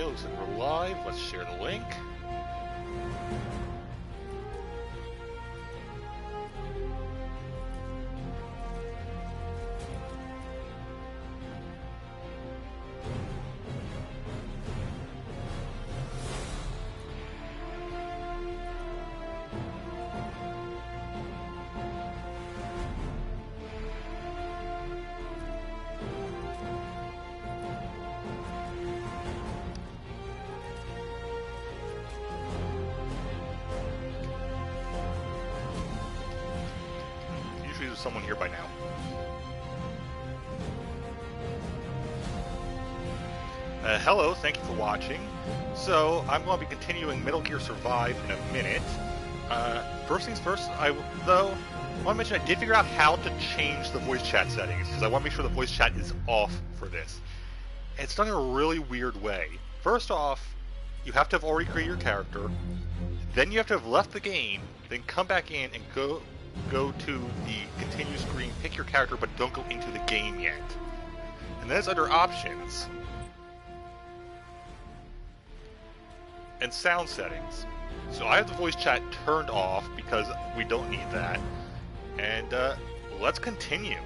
looks like we're live. Let's share the link. Usually there's someone here by now. Hello, thank you for watching. So, I'm going to be continuing Metal Gear Survive in a minute. First things first, I want to mention I did figure out how to change the voice chat settings, because I want to make sure the voice chat is off for this. And it's done in a really weird way. First off, you have to have already created your character, then you have to have left the game, then come back in and go to the continue screen, pick your character, but don't go into the game yet. And then it's under options and sound settings. So I have the voice chat turned off because we don't need that. And let's continue.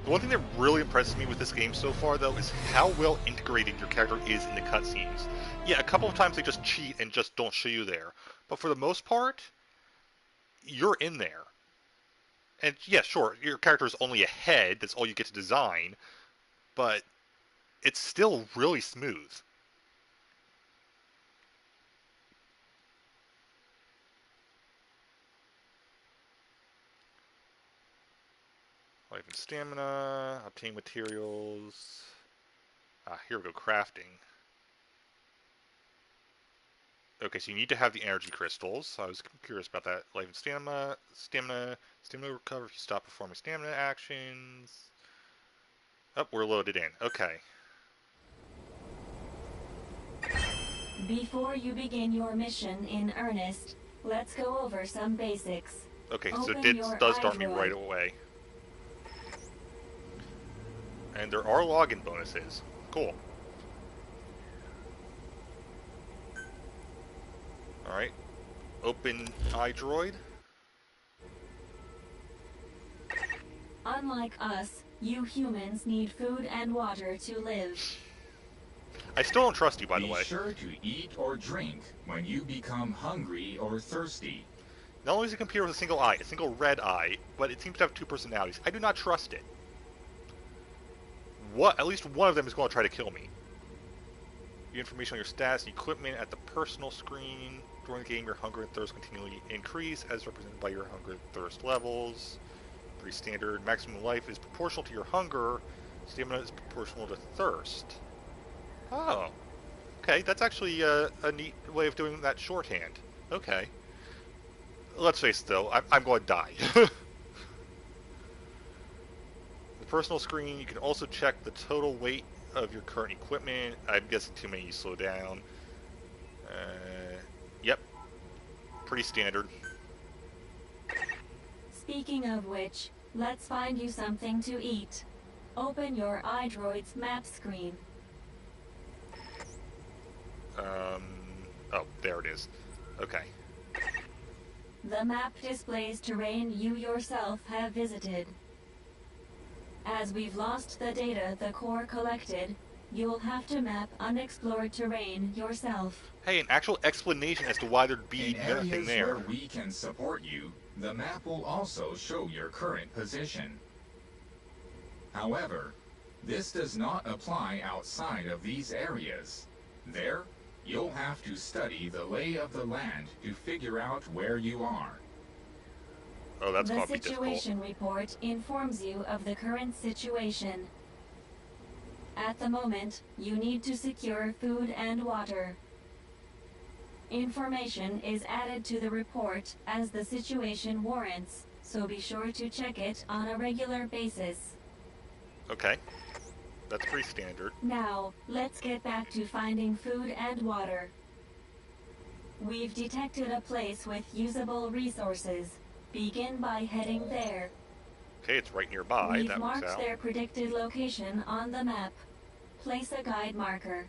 The one thing that really impresses me with this game so far, though, is how well integrated your character is in the cutscenes. Yeah, a couple of times they just cheat and just don't show you there. But for the most part, you're in there. And yeah, sure, your character is only a head, that's all you get to design, but it's still really smooth. Life and stamina, obtain materials. Here we go, crafting. Okay, so you need to have the energy crystals. I was curious about that. Life and stamina recover if you stop performing stamina actions. Oh, we're loaded in. Okay. Before you begin your mission in earnest, let's go over some basics. Okay, so Open it your does start me iDroid. right away. And there are login bonuses. Cool. Alright. Open iDroid. Unlike us, you humans need food and water to live. I still don't trust you, by the way. Be sure to eat or drink when you become hungry or thirsty. Not only is it a computer with a single eye, a single red eye, but it seems to have two personalities. I do not trust it. At least one of them is going to try to kill me. Your information on your stats and equipment at the personal screen. During the game, your hunger and thirst continually increase, as represented by your hunger and thirst levels. Pretty standard. Maximum life is proportional to your hunger. Stamina is proportional to thirst. Oh. Okay, that's actually a neat way of doing that shorthand. Okay. Let's face it, though, I'm going to die. The personal screen, you can also check the total weight of your current equipment. I'm guessing too many you slow down. Yep. Pretty standard. Speaking of which, let's find you something to eat. Open your iDroid's map screen. Oh, there it is. Okay. The map displays terrain you yourself have visited. As we've lost the data the core collected, you'll have to map unexplored terrain yourself. Hey, an actual explanation as to why there'd be In nothing areas there. where we can support you, the map will also show your current position. However, this does not apply outside of these areas. There, you'll have to study the lay of the land to figure out where you are. Oh, that's The going to be difficult. situation report informs you of the current situation. At the moment, you need to secure food and water. Information is added to the report as the situation warrants, so be sure to check it on a regular basis. Okay. That's pretty standard. Now, let's get back to finding food and water. We've detected a place with usable resources. Begin by heading there. Okay, it's right nearby. We've That works marked out. their predicted location on the map. Place a guide marker.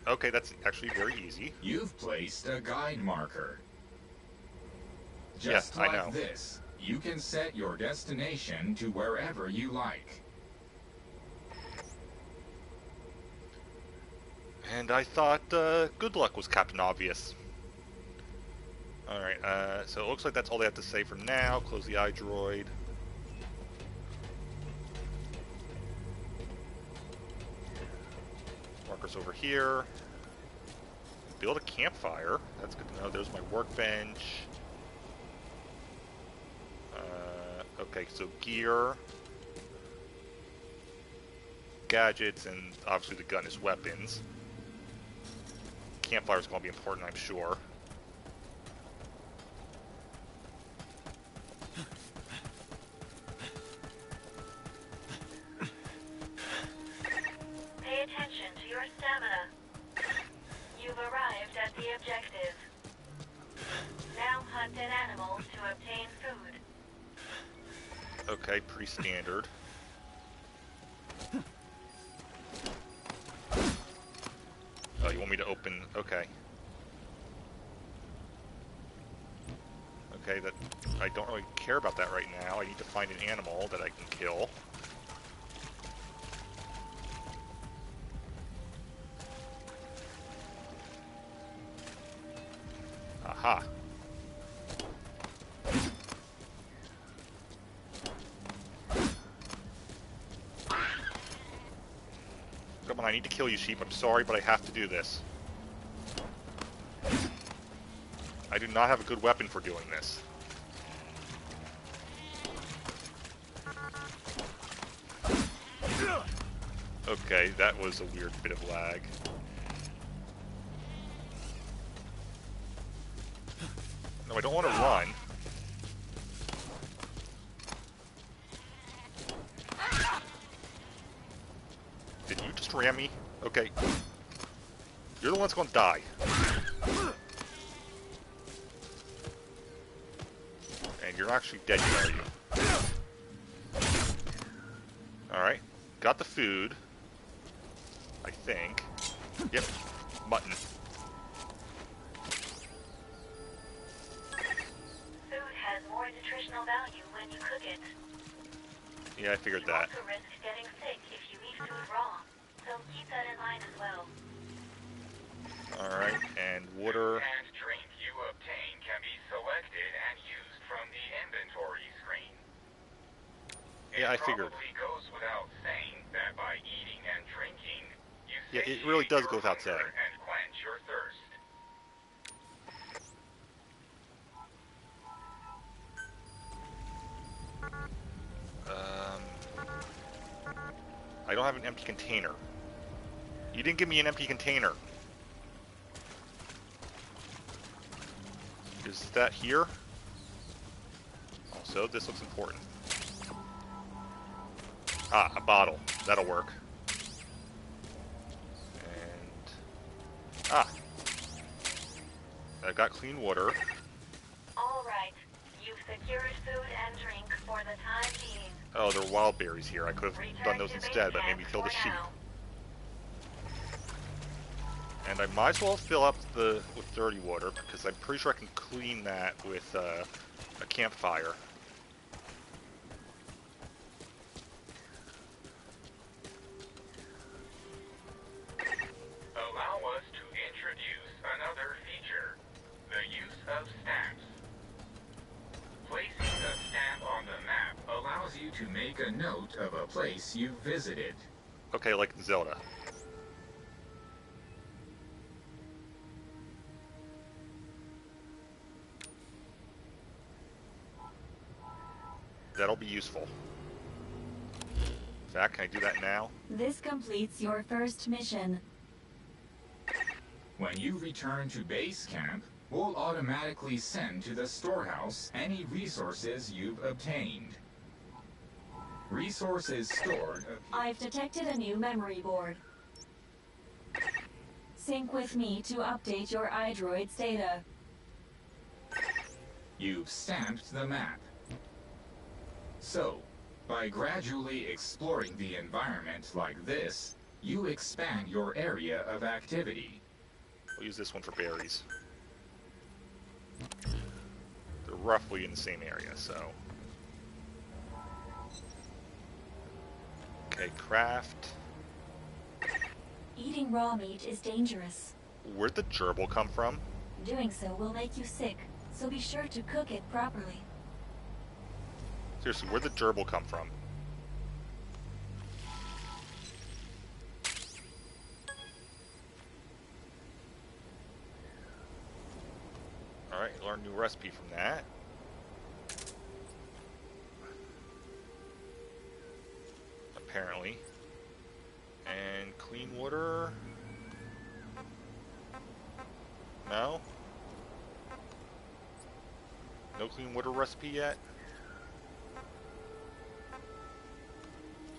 Okay, that's actually very easy. You've placed a guide marker. Yes, Just I like know. this, you can set your destination to wherever you like. And I thought good luck was Captain Obvious. Alright, so it looks like that's all they have to say for now. Close the iDroid. Markers over here. Build a campfire. That's good to know. There's my workbench. Okay, so gear. Gadgets, and obviously the gun is weapons. Campfire is going to be important, I'm sure. Pay attention to your stamina. You've arrived at the objective. Now hunt an animal to obtain food. Okay, pretty standard. Oh, you want me to open... Okay. Okay, that... I don't really care about that right now. I need to find an animal that I can kill. Aha. Come on, I need to kill you, sheep. I'm sorry, but I have to do this. I do not have a good weapon for doing this. Okay, that was a weird bit of lag. No, I don't want to run. Did you just ram me? Okay. You're the one that's going to die. And you're not actually dead yet, are you? Alright. Got the food. I think. Yep. Mutton. Food has more nutritional value when you cook it. Yeah, I figured that. You also risk getting sick if you eat food raw, so keep that in mind as well. Alright, and water. And drink you obtain can be selected and used from the inventory screen. Yeah, I figured. It probably goes without saying that by eating and drinking, you Yeah, it really does go without hunger saying. and quench your thirst. I don't have an empty container. You didn't give me an empty container. Is that here? Also, this looks important. Ah, a bottle. That'll work. And... Ah! I've got clean water. Alright, you've secured food and drink for the time being. Oh, there are wild berries here. I could have done those instead, but maybe kill the sheep. And I might as well fill up with dirty water, because I'm pretty sure I can clean that with a campfire. Allow us to introduce another feature, the use of stamps. Placing a stamp on the map allows you to make a note of a place you've visited. Okay, like in Zelda. That'll be useful. In fact, can I do that now? This completes your first mission. When you return to base camp, we'll automatically send to the storehouse any resources you've obtained. Resources stored... I've detected a new memory board. Sync with me to update your iDroid's data. you've stamped the map. So, by gradually exploring the environment like this, you expand your area of activity. We'll use this one for berries. They're roughly in the same area, so... Okay, craft. Eating raw meat is dangerous. Where'd the gerbil come from? Doing so will make you sick, so be sure to cook it properly. Seriously, where'd the gerbil come from? Alright, learn a new recipe from that. Apparently. And clean water... No? No clean water recipe yet?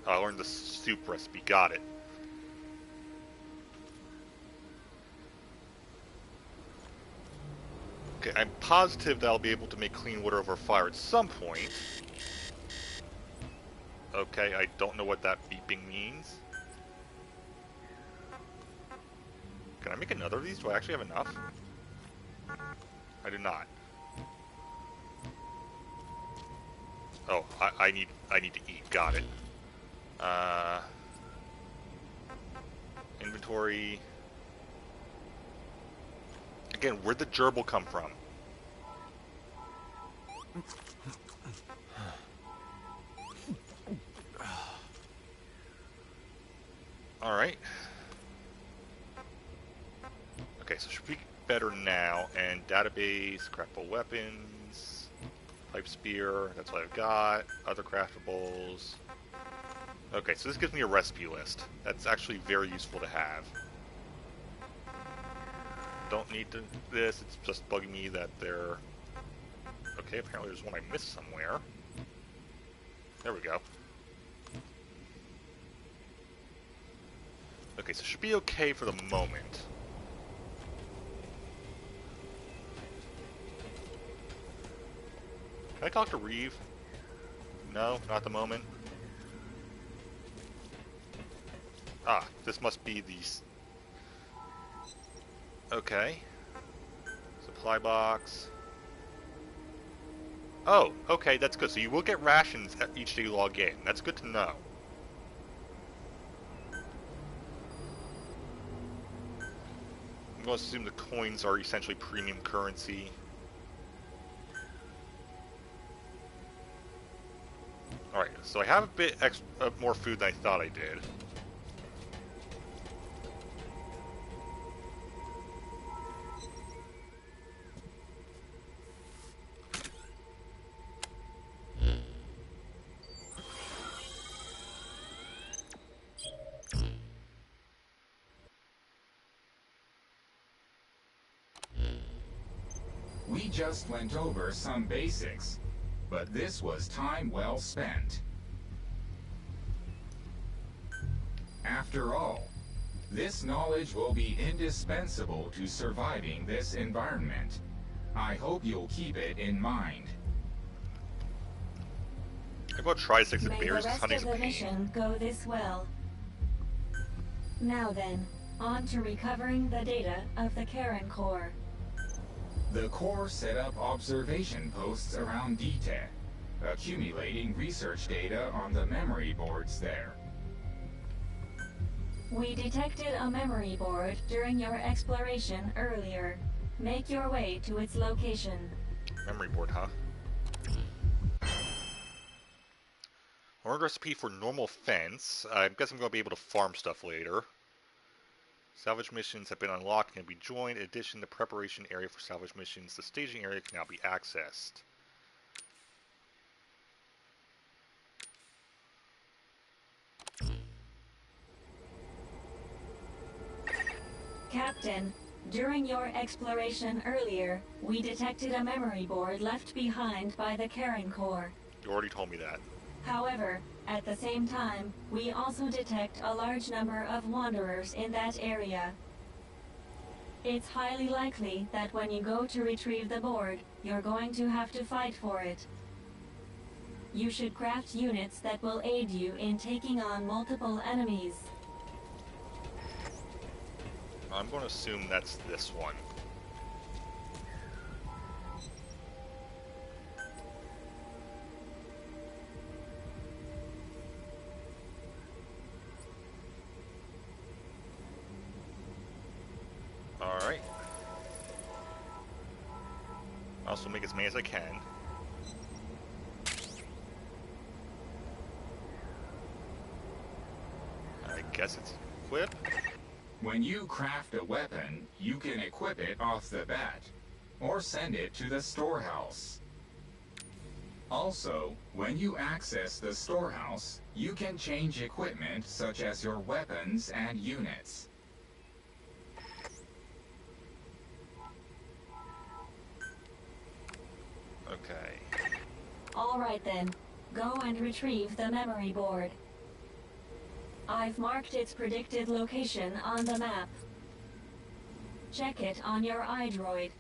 Oh, I learned the soup recipe. Got it. Okay, I'm positive that I'll be able to make clean water over fire at some point. Okay, I don't know what that beeping means. Can I make another of these? Do I actually have enough? I do not. Oh, I need to eat. Got it. Inventory. Again, where'd the gerbil come from? Alright. Okay, so should be better now. And database, craftable weapons, pipe spear, that's what I've got. Other craftables. Okay, so this gives me a recipe list. That's actually very useful to have. Don't need this, it's just bugging me that they're... Okay, apparently there's one I missed somewhere. There we go. Okay, so it should be okay for the moment. Can I talk to Reeve? No, not at the moment. Ah, this must be these. Okay. Supply box. Oh, okay, that's good. So you will get rations each day you log in. That's good to know. I'm going to assume the coins are essentially premium currency. Alright, so I have a bit more food than I thought I did. We just went over some basics, but this was time well spent. After all, this knowledge will be indispensable to surviving this environment. I hope you'll keep it in mind. I'm going to try 6 May bears. the rest Hunting's of a the pain. mission go this well. Now then, on to recovering the data of the Karen Core. The Corps set up observation posts around DTE, accumulating research data on the memory boards there. We detected a memory board during your exploration earlier. Make your way to its location. Memory board, huh? Learned recipe for normal fence. I guess I'm going to be able to farm stuff later. Salvage missions have been unlocked and can be joined. In addition, the preparation area for salvage missions, the staging area can now be accessed. Captain, during your exploration earlier, we detected a memory board left behind by the Karen Core. You already told me that. However, at the same time, we also detect a large number of wanderers in that area. It's highly likely that when you go to retrieve the board, you're going to have to fight for it. You should craft units that will aid you in taking on multiple enemies. I'm going to assume that's this one. Alright. I'll also make as many as I can. I guess it's equip. When you craft a weapon, you can equip it off the bat, or send it to the storehouse. Also, when you access the storehouse, you can change equipment such as your weapons and units. Okay. Alright then, go and retrieve the memory board. I've marked its predicted location on the map. Check it on your iDroid.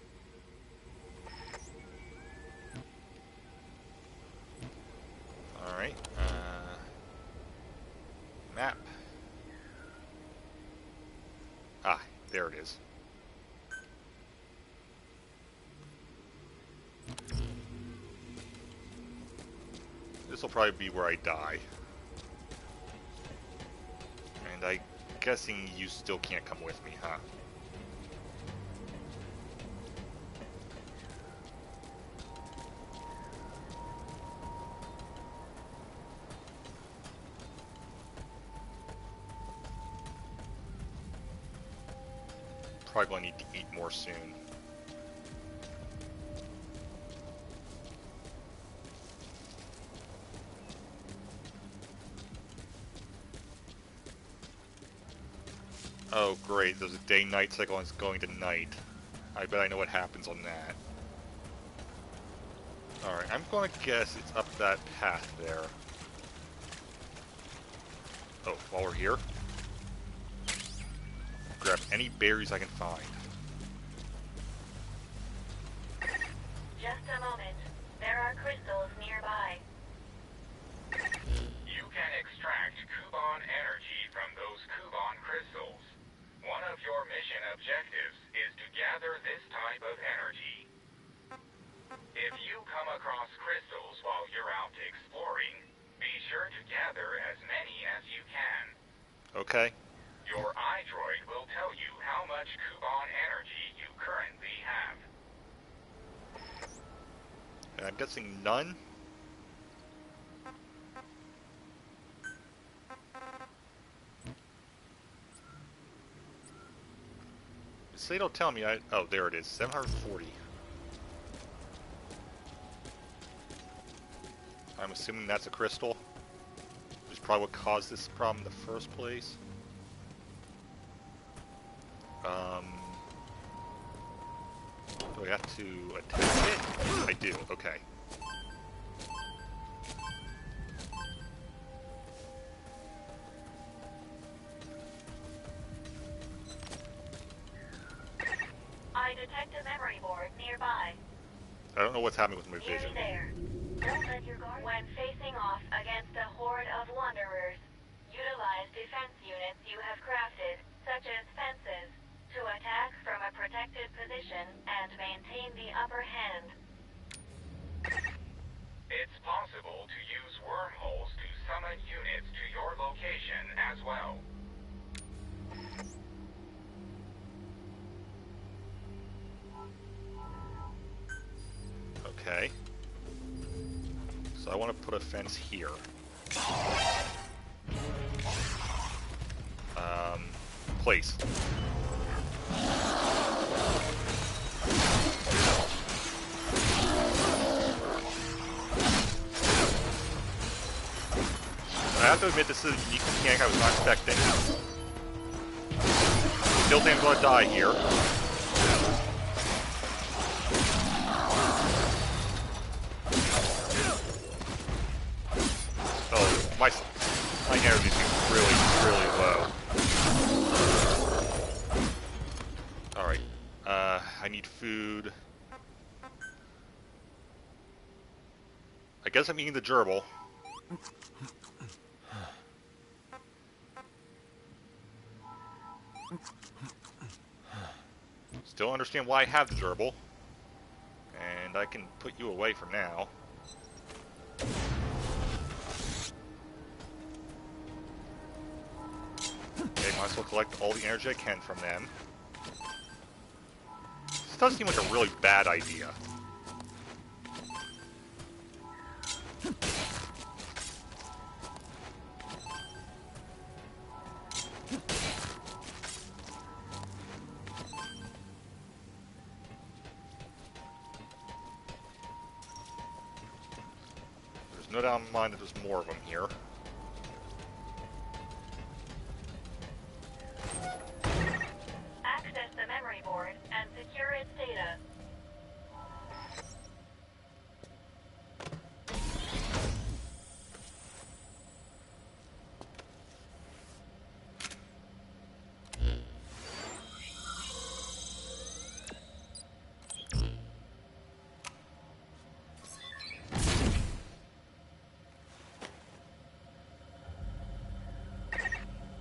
Alright. Map. Ah, there it is. This will probably be where I die. And I'm guessing you still can't come with me, huh? Probably going to need to eat more soon. Oh great, there's a day-night cycle and it's going to night. I bet I know what happens on that. Alright, I'm going to guess it's up that path there. Oh, while we're here, grab any berries I can find. Just a moment. There are crystals nearby. You can extract Kuban energy from those Kuban crystals. One of your mission objectives is to gather this type of energy. If you come across crystals while you're out exploring, be sure to gather as many as you can. Okay. Your iDroid will tell you how much Kuban energy you currently have. I'm guessing none? So they don't tell me. Oh, there it is. 740. I'm assuming that's a crystal. Which is probably what caused this problem in the first place. Do I have to attack it? I do. Okay. I detect a memory board nearby. I don't know what's happening with my vision. Nearly there. Don't let your guard. When facing off against a horde of wanderers, utilize defense units you have crafted, such as fences, to attack from a protected position and maintain the upper hand. It's possible to use wormholes to summon units to your location as well. Okay. So I want to put a fence here. Place. I have to admit, this is a unique mechanic I was not expecting. Still think I'm going to die here. Oh, my energy is really, really low. Alright, I need food. I guess I'm eating the gerbil. Still understand why I have the gerbil. And I can put you away for now. Okay, might as well collect all the energy I can from them. This does seem like a really bad idea. There's no doubt in my mind that there's more of them here. Access the memory board and secure its data.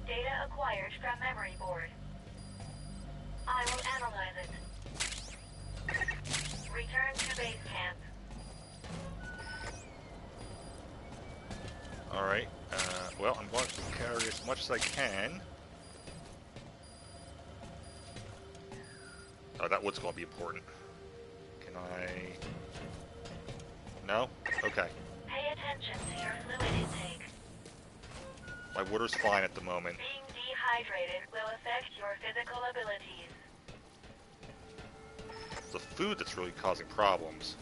Data acquired from memory board. I will analyze it. Return to base camp. Alright, well, I'm going to carry as much as I can. Oh, that wood's going to be important. Can I... No? Okay. Pay attention to your fluid intake. My water's fine at the moment. Being dehydrated will affect your physical abilities. It's the food that's really causing problems.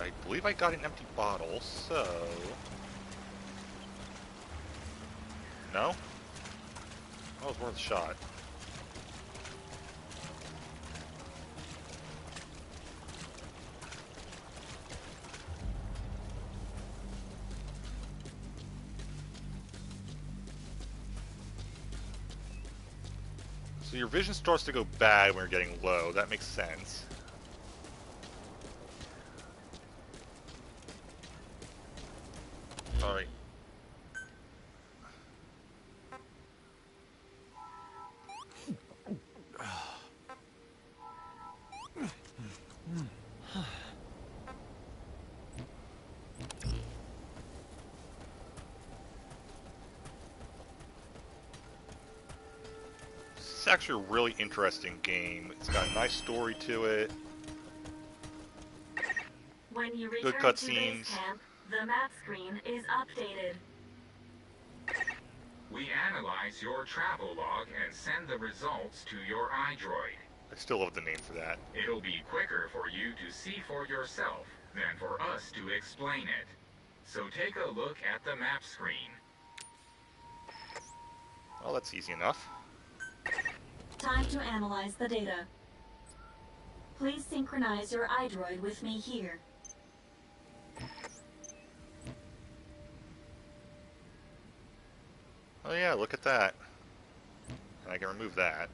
I believe I got an empty bottle, so... No? That was worth a shot. So your vision starts to go bad when you're getting low. That makes sense. Alright. This is actually a really interesting game. It's got a nice story to it. When you Good return to cutscenes. base camp, the map screen is updated. We analyze your travel log and send the results to your iDroid. I still love the name for that. It'll be quicker for you to see for yourself than for us to explain it. So take a look at the map screen. Well, that's easy enough. Time to analyze the data. Please synchronize your iDroid with me here. Oh yeah, look at that. And I can remove that.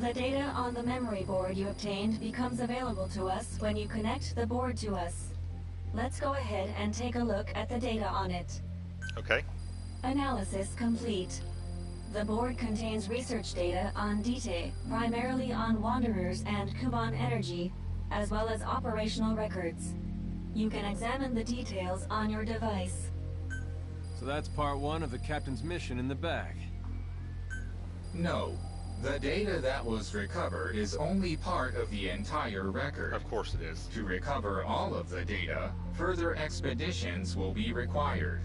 The The data on the memory board you obtained becomes available to us when you connect the board to us. Let's go ahead and take a look at the data on it. Okay. Analysis complete. The board contains research data on Dite, primarily on Wanderers and Kuban energy, as well as operational records. You can examine the details on your device. So that's part one of the captain's mission in the bag. No. The data that was recovered is only part of the entire record. Of course it is. To recover all of the data, further expeditions will be required.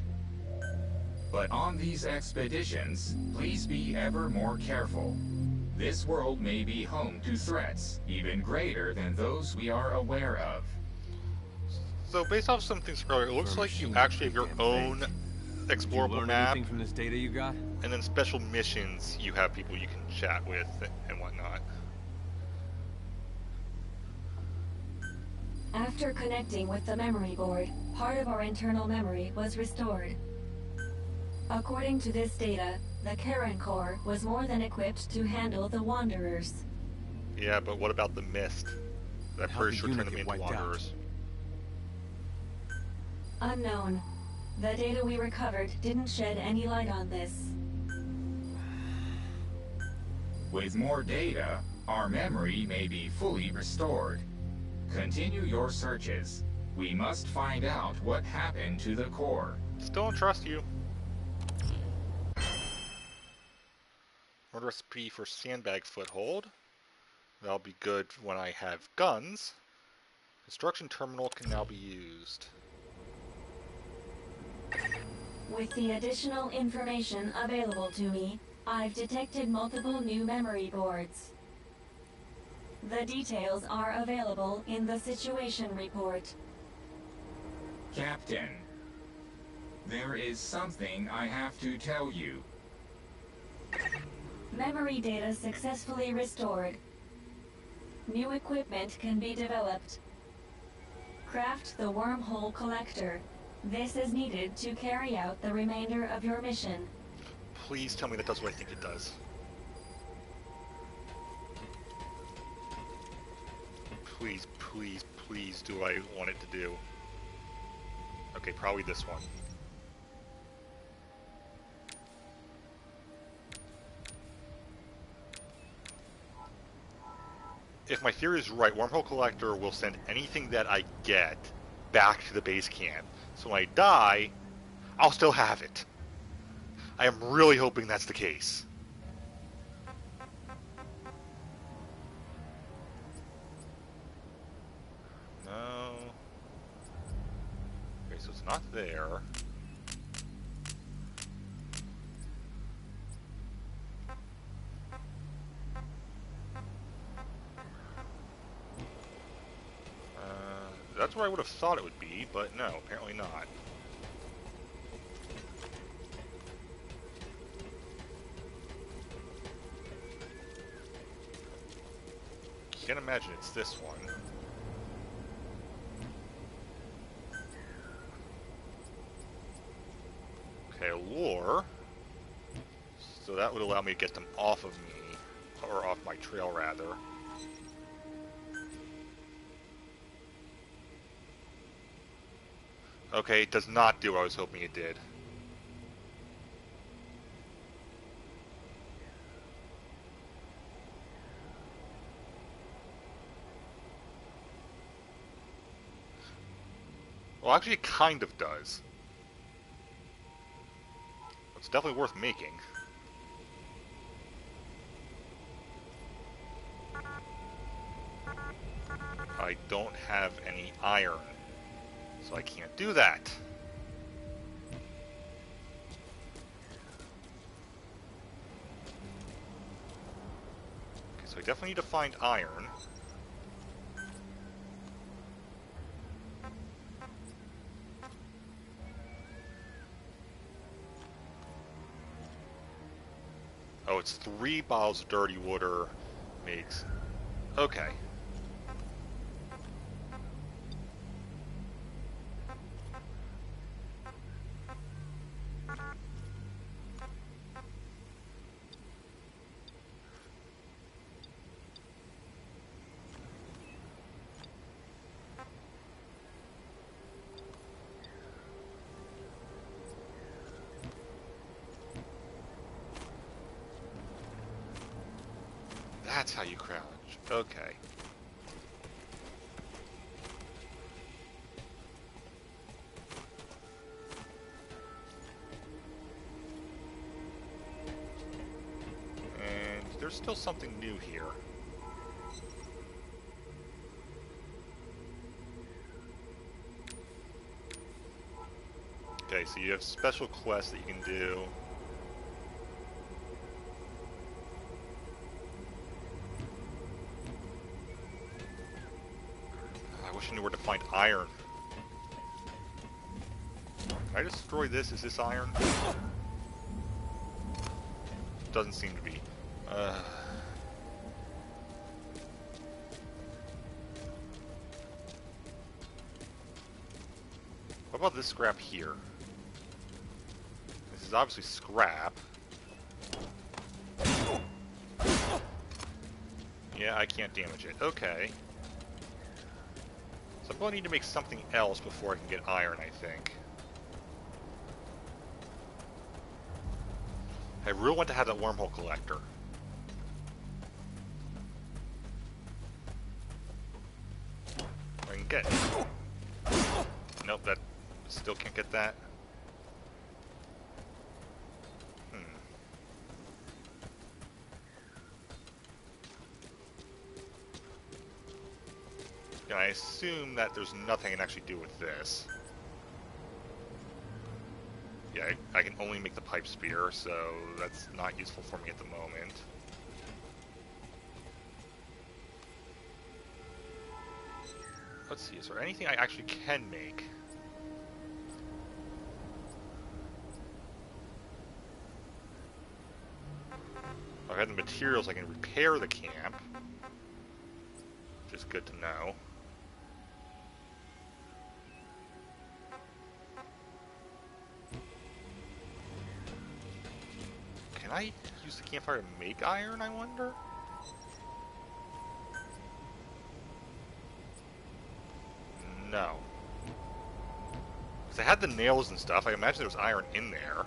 But on these expeditions, please be ever more careful. This world may be home to threats even greater than those we are aware of. So based off some things earlier, it looks like you actually have your own Did you explorable learn map, anything from this data you got? and then special missions you have people you can chat with and whatnot. After connecting with the memory board, part of our internal memory was restored. According to this data, the Karen Core was more than equipped to handle the Wanderers. Yeah, but what about the mist? That How'd pretty the sure unit turned them get into wiped out? wanderers. Unknown. The data we recovered didn't shed any light on this. With more data, our memory may be fully restored. Continue your searches. We must find out what happened to the core. Still don't trust you. Order recipe for sandbag foothold. That'll be good when I have guns. Construction terminal can now be used. With the additional information available to me, I've detected multiple new memory boards. The details are available in the situation report. Captain, there is something I have to tell you. Memory data successfully restored. New equipment can be developed. Craft the wormhole collector. This is needed to carry out the remainder of your mission. Please tell me that does what I think it does. Please, please, please do what I want it to do. Okay, probably this one. If my theory is right, Wormhole Collector will send anything that I get back to the base camp. So when I die, I'll still have it. I am really hoping that's the case. No. Okay, so it's not there. That's where I would have thought it would be, but no, apparently not. Can't imagine it's this one. Okay, lure. So that would allow me to get them off of me, or off my trail rather. Okay, it does not do what I was hoping it did. Well, actually, it kind of does. It's definitely worth making. I don't have any iron, so I can't do that. Okay, so I definitely need to find iron. Oh, it's 3 bottles of dirty water makes... Okay. That's how you crouch. Okay. And there's still something new here. Okay, so you have special quests that you can do. I wish I knew where to find iron. Can I destroy this? Is this iron? Doesn't seem to be. What about this scrap here? This is obviously scrap. Yeah, I can't damage it. Okay. So I'm going to need to make something else before I can get iron, I think. I really want to have that wormhole collector. I can get it. Nope, that still can't get that. And I assume that there's nothing I can actually do with this. Yeah, I can only make the pipe spear, so that's not useful for me at the moment. Let's see, is there anything I actually can make? I have the materials, I can repair the camp, which is good to know. Can I use the campfire to make iron, I wonder? No. Because I had the nails and stuff, I imagine there was iron in there.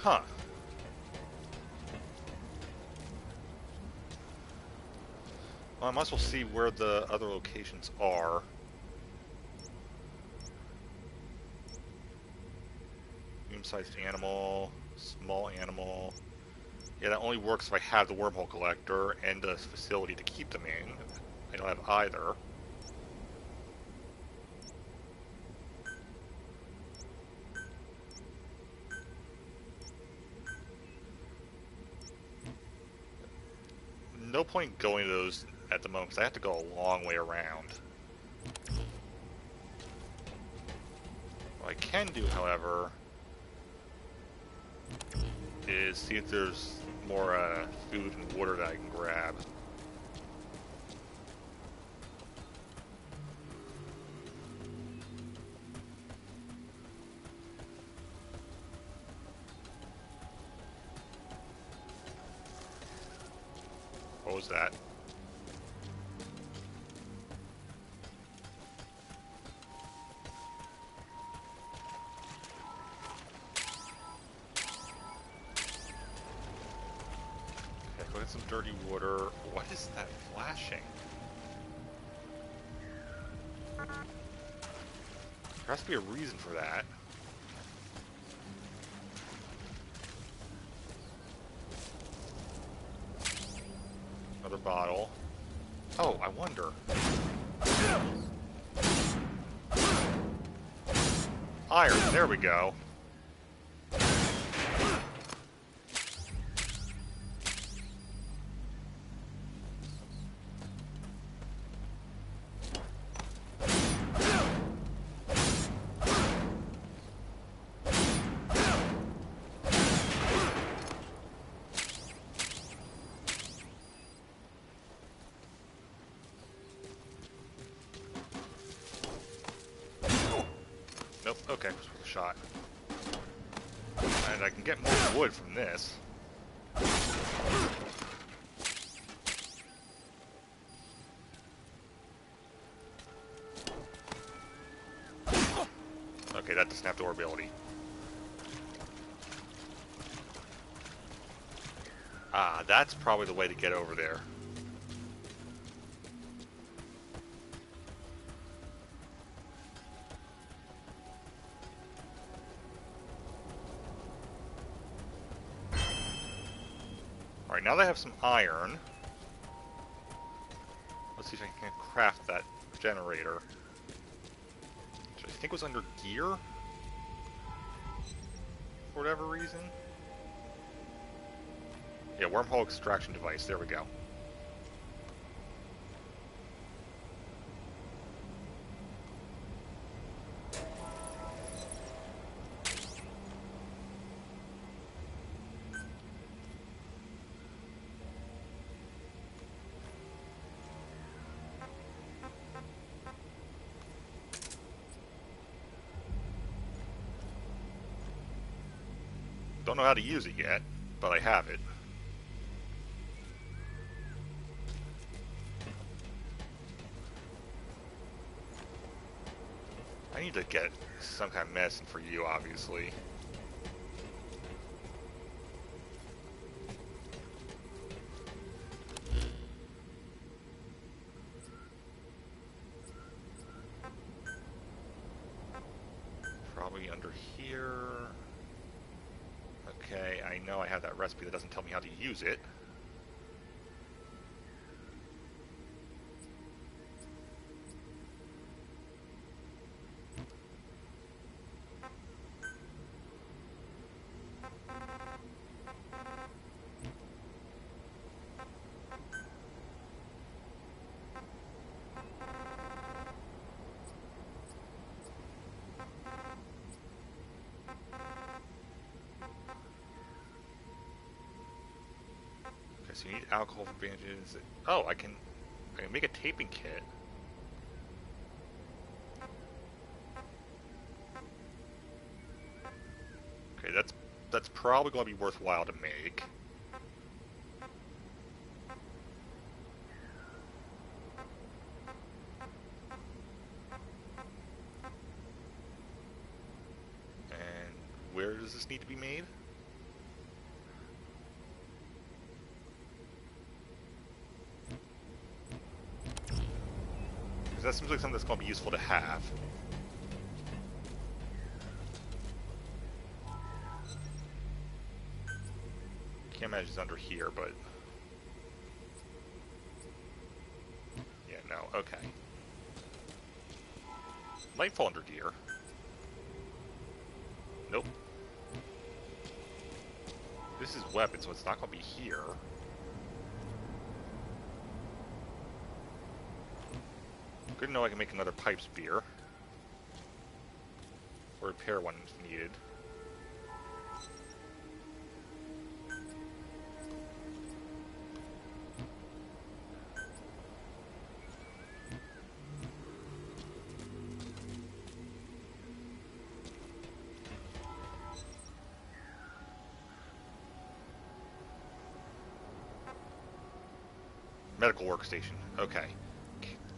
Huh. Well, I might as well see where the other locations are. Medium-sized animal, small animal. Yeah, that only works if I have the wormhole collector and a facility to keep them in. I don't have either. No point going to those at the moment, because I have to go a long way around. What I can do, however, is see if there's more food and water that I can grab. What was that? Okay, go get some dirty water. What is that flashing? There has to be a reason for that. Another bottle. Oh, I wonder. Iron, there we go. Nope, okay, just with a shot. And I can get more wood from this. that doesn't have durability. Ah, that's probably the way to get over there. Alright, now that I have some iron, let's see if I can craft that generator. Which I think was under gear? For whatever reason. Yeah, wormhole extraction device, there we go. Don't know how to use it yet, but I have it. I need to get some kind of medicine for you, obviously. Probably under here. Okay, I know I have that recipe that doesn't tell me how to use it. So you need alcohol for bandages. Oh, I can make a taping kit. Okay, that's probably going to be worthwhile to make. And where does this need to be made? That seems like something that's going to be useful to have. Can't imagine it's under here, but... yeah, no, okay. Might fall under gear. Nope. This is weapon, so it's not going to be here. Good to know I can make another pipe spear. Or repair one if needed. Medical workstation. Okay.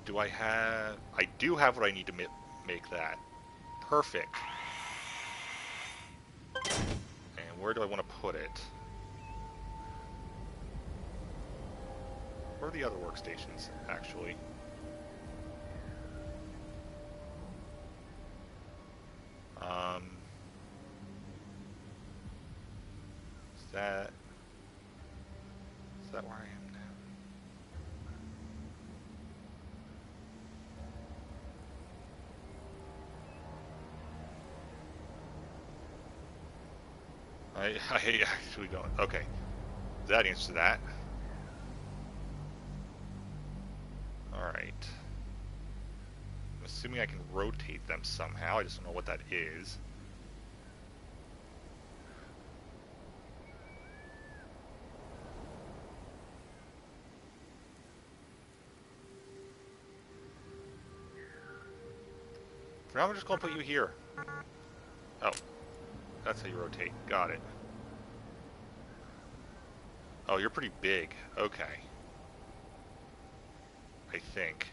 Do I have... I do have what I need to make that. Perfect. And where do I want to put it? Where are the other workstations, actually? Is that where I am now? I actually don't. Okay. That answers that. Alright. I'm assuming I can rotate them somehow. I just don't know what that is. For now, I'm just going to put you here. Oh. That's how you rotate. Got it. Oh, you're pretty big. Okay. I think.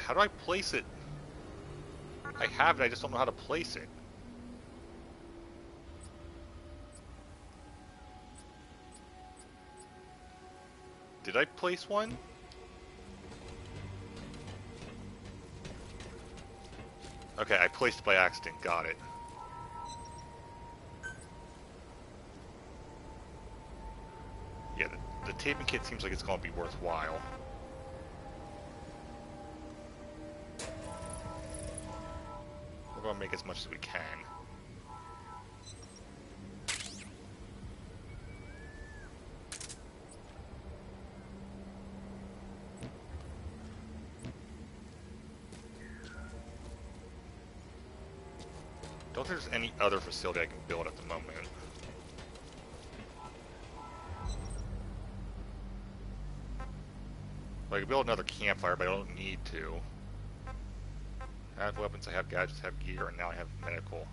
How do I place it? I have it, I just don't know how to place it. Did I place one? Okay, I placed it by accident. Got it. Yeah, the taping kit seems like it's going to be worthwhile. We're going to make as much as we can. Don't think there's any other facility I can build at the moment. I can build another campfire, but I don't need to. I have weapons, I have gadgets, I have gear, and now I have medical.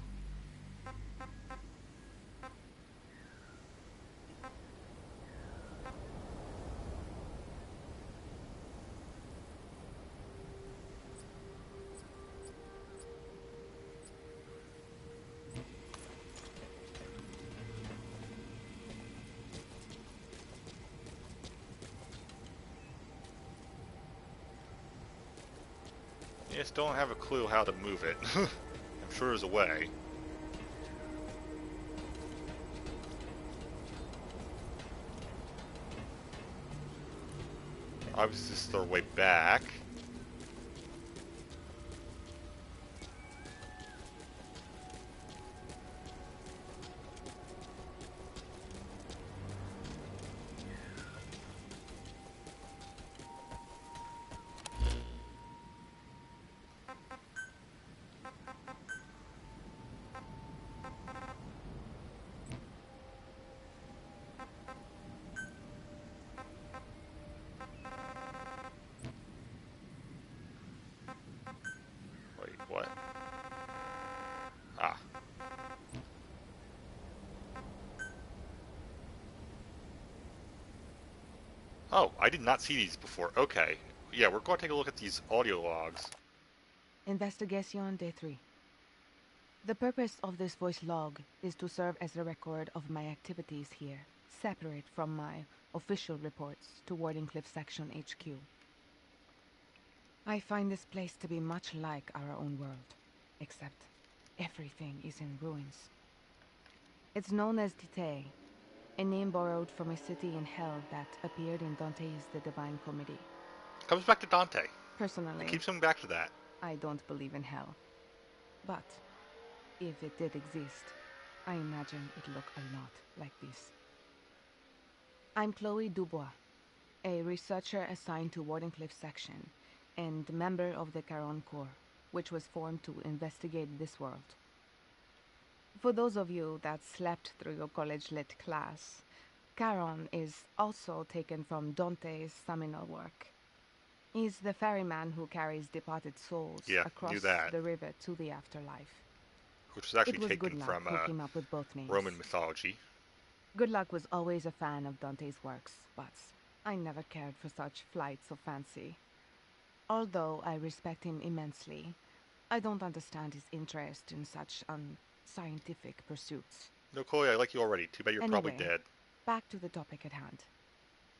I just don't have a clue how to move it. I'm sure there's a way. Obviously, this is their way back. Wait, what? Ah. Oh, I did not see these before. Okay. Yeah, we're going to take a look at these audio logs. Investigation Day 3. The purpose of this voice log is to serve as a record of my activities here, separate from my official reports to Wardenclyffe Section HQ. I find this place to be much like our own world, except everything is in ruins. It's known as Tite, a name borrowed from a city in hell that appeared in Dante's The Divine Comedy. Comes back to Dante. Personally, It keeps coming back to that. I don't believe in hell. But if it did exist, I imagine it looked a lot like this. I'm Chloe Dubois, a researcher assigned to Wardenclyffe Section and member of the Charon Corps, which was formed to investigate this world. For those of you that slept through your college lit class, Charon is also taken from Dante's seminal work. He's the ferryman who carries departed souls across the river to the afterlife. Which was actually taken taken from who came up with both names. Roman mythology. Goodluck was always a fan of Dante's works, but I never cared for such flights of fancy. Although I respect him immensely, I don't understand his interest in such unscientific pursuits. No, Chloe, I like you already. Too bad you're probably dead. Back to the topic at hand.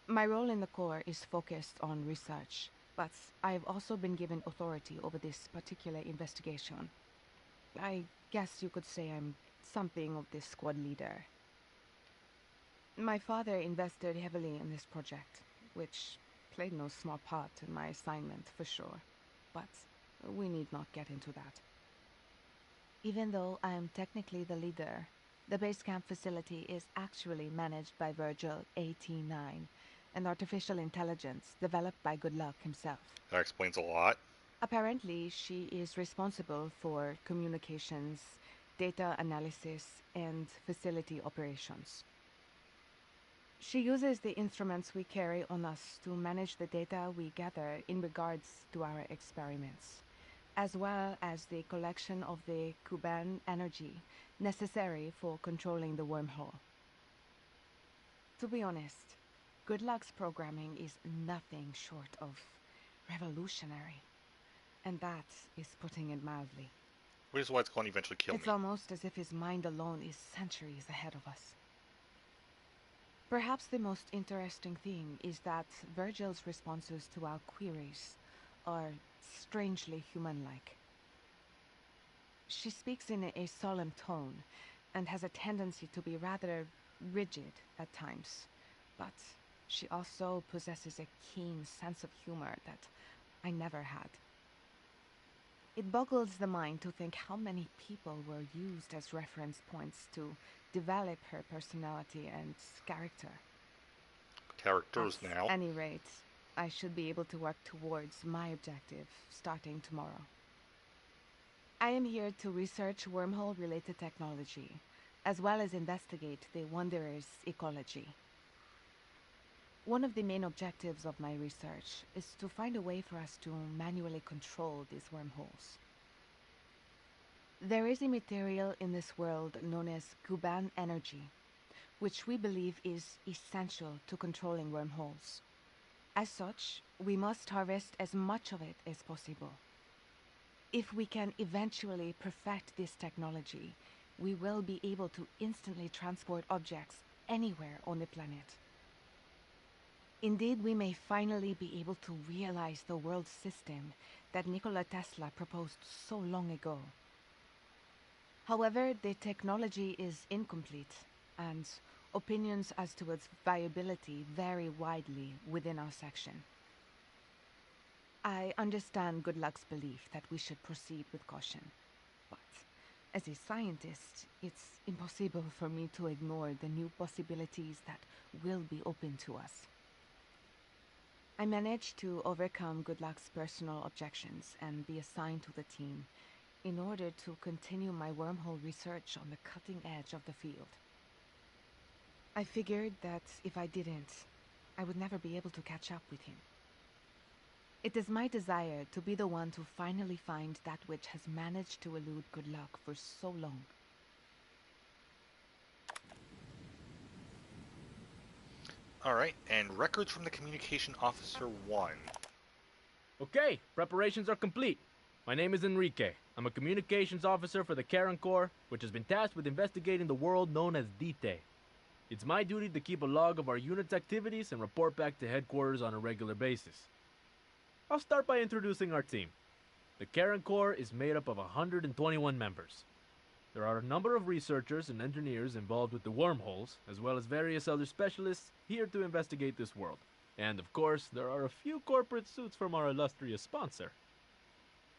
My role in the Corps is focused on research, but I have also been given authority over this particular investigation. I guess you could say I'm something of this squad leader. My father invested heavily in this project, which played no small part in my assignment for sure, but we need not get into that. Even though I am technically the leader, the base camp facility is actually managed by Virgil AT9, an artificial intelligence developed by Goodluck himself. That explains a lot. Apparently, she is responsible for communications, data analysis, and facility operations. She uses the instruments we carry on us to manage the data we gather in regards to our experiments, as well as the collection of the Kuban energy necessary for controlling the wormhole. To be honest, Goodluck's programming is nothing short of revolutionary. and that is putting it mildly. Which is why it's going to eventually kill It's me. almost as if his mind alone is centuries ahead of us. Perhaps the most interesting thing is that Virgil's responses to our queries are strangely human-like. She speaks in a solemn tone, and has a tendency to be rather rigid at times, but she also possesses a keen sense of humor that I never had. It boggles the mind to think how many people were used as reference points to develop her personality and character. Characters now. At any rate, I should be able to work towards my objective starting tomorrow. I am here to research wormhole-related technology, as well as investigate the Wanderer's ecology. One of the main objectives of my research is to find a way for us to manually control these wormholes. There is a material in this world known as Kuban energy, which we believe is essential to controlling wormholes. As such, we must harvest as much of it as possible. If we can eventually perfect this technology, we will be able to instantly transport objects anywhere on the planet. Indeed, we may finally be able to realize the world system that Nikola Tesla proposed so long ago. However, the technology is incomplete, and opinions as to its viability vary widely within our section. I understand Goodluck's belief that we should proceed with caution, but as a scientist, it's impossible for me to ignore the new possibilities that will be open to us. I managed to overcome Goodluck's personal objections and be assigned to the team in order to continue my wormhole research on the cutting edge of the field. I figured that if I didn't, I would never be able to catch up with him. It is my desire to be the one to finally find that which has managed to elude Goodluck for so long. Alright, and records from the Communication Officer 1. Okay, preparations are complete. My name is Enrique. I'm a communications officer for the Karen Corps, which has been tasked with investigating the world known as DT. It's my duty to keep a log of our unit's activities and report back to headquarters on a regular basis. I'll start by introducing our team. The Karen Corps is made up of 121 members. There are a number of researchers and engineers involved with the wormholes, as well as various other specialists here to investigate this world. And of course, there are a few corporate suits from our illustrious sponsor.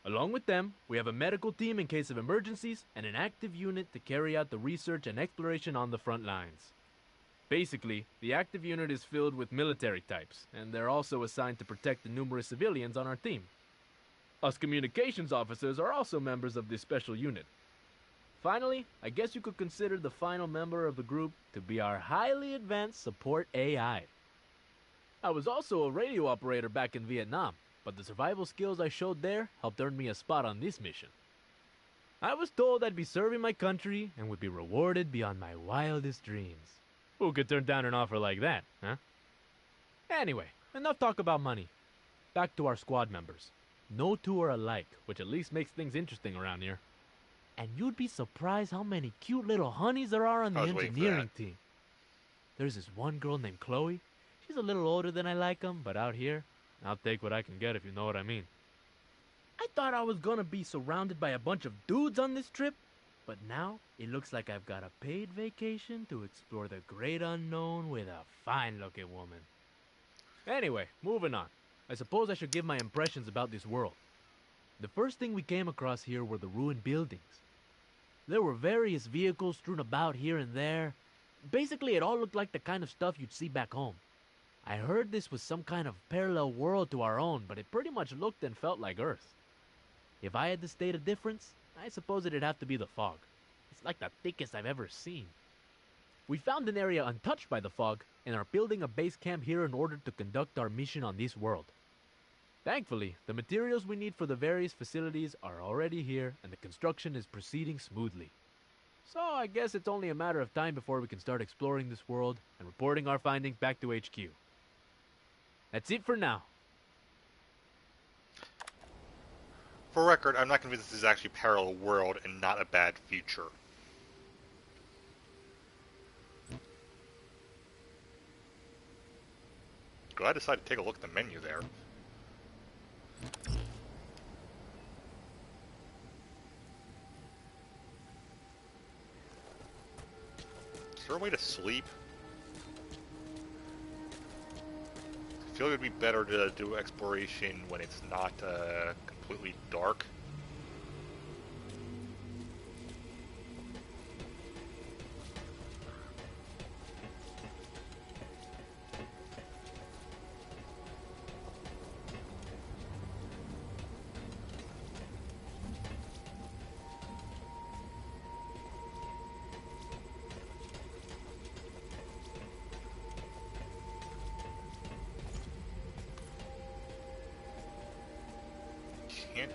Along with them, we have a medical team in case of emergencies and an active unit to carry out the research and exploration on the front lines. Basically, the active unit is filled with military types, and they're also assigned to protect the numerous civilians on our team. Us communications officers are also members of this special unit. Finally, I guess you could consider the final member of the group to be our highly advanced support AI. I was also a radio operator back in Vietnam, but the survival skills I showed there helped earn me a spot on this mission. I was told I'd be serving my country and would be rewarded beyond my wildest dreams. Who could turn down an offer like that, huh? Anyway, enough talk about money. Back to our squad members. No two are alike, which at least makes things interesting around here. And you'd be surprised how many cute little honeys there are on the engineering team. There's this one girl named Chloe. She's a little older than I like 'em, but out here, I'll take what I can get if you know what I mean. I thought I was gonna be surrounded by a bunch of dudes on this trip, but now it looks like I've got a paid vacation to explore the great unknown with a fine-looking woman. Anyway, moving on. I suppose I should give my impressions about this world. The first thing we came across here were the ruined buildings. There were various vehicles strewn about here and there. Basically, it all looked like the kind of stuff you'd see back home. I heard this was some kind of parallel world to our own, but it pretty much looked and felt like Earth. If I had to state a difference, I suppose it'd have to be the fog. It's like the thickest I've ever seen. We found an area untouched by the fog and are building a base camp here in order to conduct our mission on this world. Thankfully, the materials we need for the various facilities are already here and the construction is proceeding smoothly. So I guess it's only a matter of time before we can start exploring this world and reporting our findings back to HQ. That's it for now. For record, I'm not convinced this is actually a parallel world and not a bad future. Glad I decided to take a look at the menu there. Is there a way to sleep? I feel it would be better to do exploration when it's not completely dark.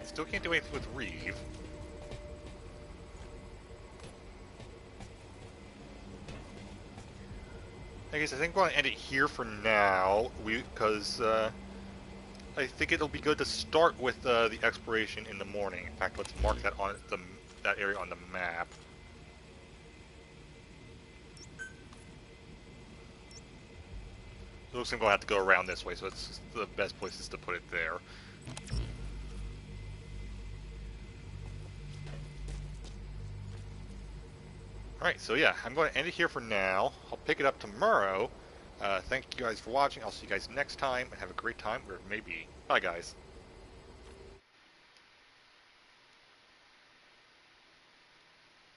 Still can't do anything with Reeve. I guess I think we're going to end it here for now, because I think it'll be good to start with the exploration in the morning. In fact, let's mark that on that area on the map. It looks like I'm going to have to go around this way, so it's the best place is to put it there. Alright, so yeah, I'm going to end it here for now. I'll pick it up tomorrow. Thank you guys for watching. I'll see you guys next time, and have a great time, or maybe. Bye, guys.